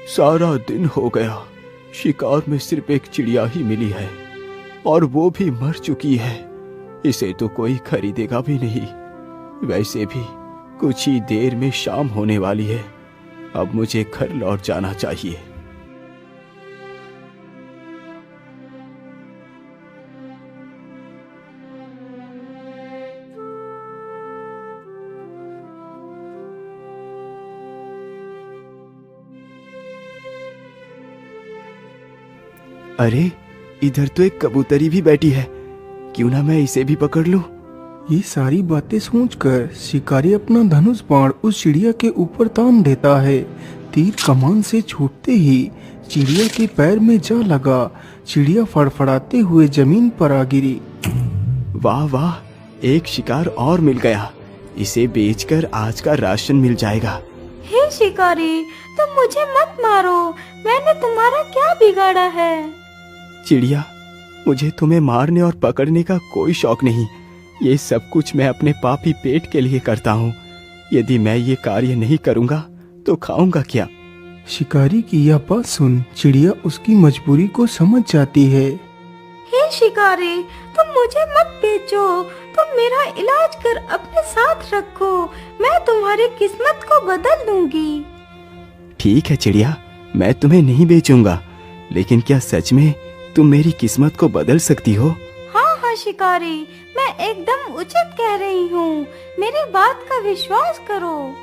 सारा दिन हो गया, शिकार में सिर्फ एक चिड़िया ही मिली है और वो भी मर चुकी है। इसे तो कोई खरीदेगा भी नहीं। वैसे भी कुछ ही देर में शाम होने वाली है। अब मुझे घर लौट जाना चाहिए। अरे, इधर तो एक कबूतरी भी बैठी है। क्यों ना मैं इसे भी पकड़ लूं? ये सारी बातें सोचकर शिकारी अपना धनुष बाण उस चिड़िया के ऊपर तान देता है। तीर कमान से छूटते ही चिड़िया के पैर में जा लगा। चिड़िया फड़फड़ाते हुए जमीन पर आ गिरी। वाह वाह, एक शिकार और मिल गया। इसे बेचकर आज का राशन मिल जाएगा। हे शिकारी, तुम मुझे मत मारो। मैंने तुम्हारा क्या बिगाड़ा है? चिड़िया, मुझे तुम्हें मारने और पकड़ने का कोई शौक नहीं। ये सब कुछ मैं अपने पापी पेट के लिए करता हूँ। यदि मैं ये कार्य नहीं करूँगा तो खाऊंगा क्या? शिकारी की यह बात सुन चिड़िया उसकी मजबूरी को समझ जाती है। हे शिकारी, तुम मुझे मत बेचो। तुम मेरा इलाज कर अपने साथ रखो। मैं तुम्हारी किस्मत को बदल दूंगी। ठीक है चिड़िया, मैं तुम्हें नहीं बेचूंगा। लेकिन क्या सच में तुम मेरी किस्मत को बदल सकती हो? हाँ हाँ शिकारी, मैं एकदम उचित कह रही हूँ। मेरी बात का विश्वास करो।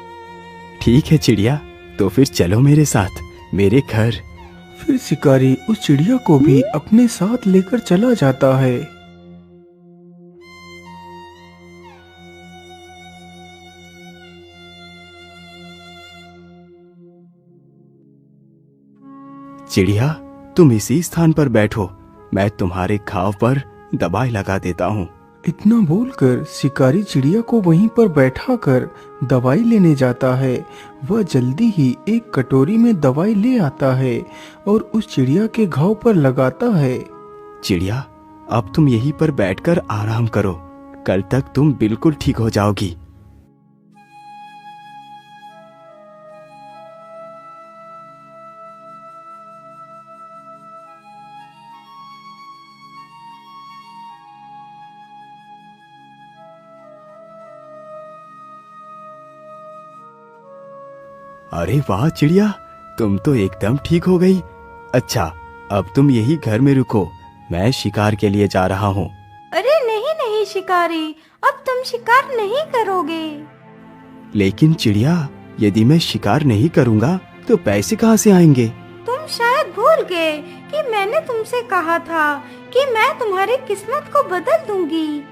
ठीक है चिड़िया, तो फिर चलो मेरे साथ मेरे घर। फिर शिकारी उस चिड़िया को भी अपने साथ लेकर चला जाता है। चिड़िया, तुम इसी स्थान पर बैठो। मैं तुम्हारे घाव पर दवाई लगा देता हूँ। इतना बोलकर शिकारी चिड़िया को वहीं पर बैठाकर दवाई लेने जाता है। वह जल्दी ही एक कटोरी में दवाई ले आता है और उस चिड़िया के घाव पर लगाता है। चिड़िया, अब तुम यहीं पर बैठकर आराम करो। कल तक तुम बिल्कुल ठीक हो जाओगी। अरे वाह चिड़िया, तुम तो एकदम ठीक हो गई। अच्छा, अब तुम यही घर में रुको। मैं शिकार के लिए जा रहा हूँ। अरे नहीं नहीं शिकारी, अब तुम शिकार नहीं करोगे। लेकिन चिड़िया, यदि मैं शिकार नहीं करूँगा तो पैसे कहाँ से आएंगे? तुम शायद भूल गए कि मैंने तुमसे कहा था कि मैं तुम्हारी किस्मत को बदल दूंगी।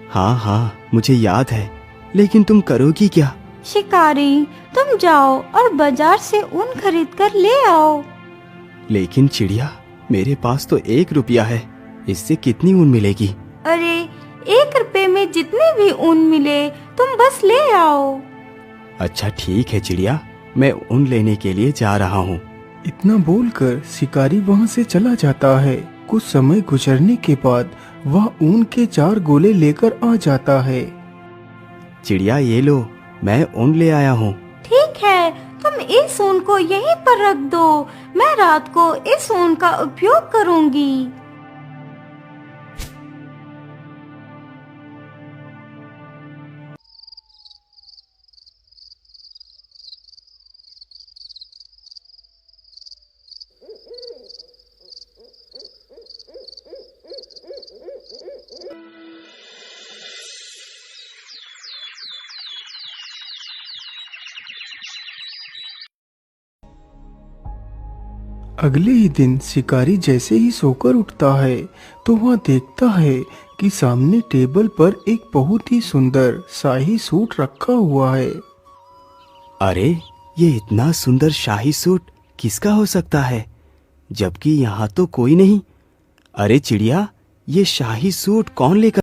हाँ हाँ, मुझे याद है। लेकिन तुम करोगी क्या? शिकारी, तुम जाओ और बाजार से ऊन खरीद कर ले आओ। लेकिन चिड़िया, मेरे पास तो 1 रुपया है। इससे कितनी ऊन मिलेगी? अरे, 1 रुपए में जितने भी ऊन मिले तुम बस ले आओ। अच्छा ठीक है चिड़िया, मैं ऊन लेने के लिए जा रहा हूँ। इतना बोलकर शिकारी वहाँ से चला जाता है। कुछ समय गुजरने के बाद वह ऊन के 4 गोले लेकर आ जाता है। चिड़िया, ये लो, मैं ऊन ले आया हूँ। ठीक है, तुम इस ऊन को यहीं पर रख दो। मैं रात को इस ऊन का उपयोग करूंगी। अगले ही दिन शिकारी जैसे ही सोकर उठता है तो वह देखता है कि सामने टेबल पर एक बहुत ही सुंदर शाही सूट रखा हुआ है। अरे, ये इतना सुंदर शाही सूट किसका हो सकता है, जबकि यहाँ तो कोई नहीं। अरे चिड़िया, ये शाही सूट कौन लेकर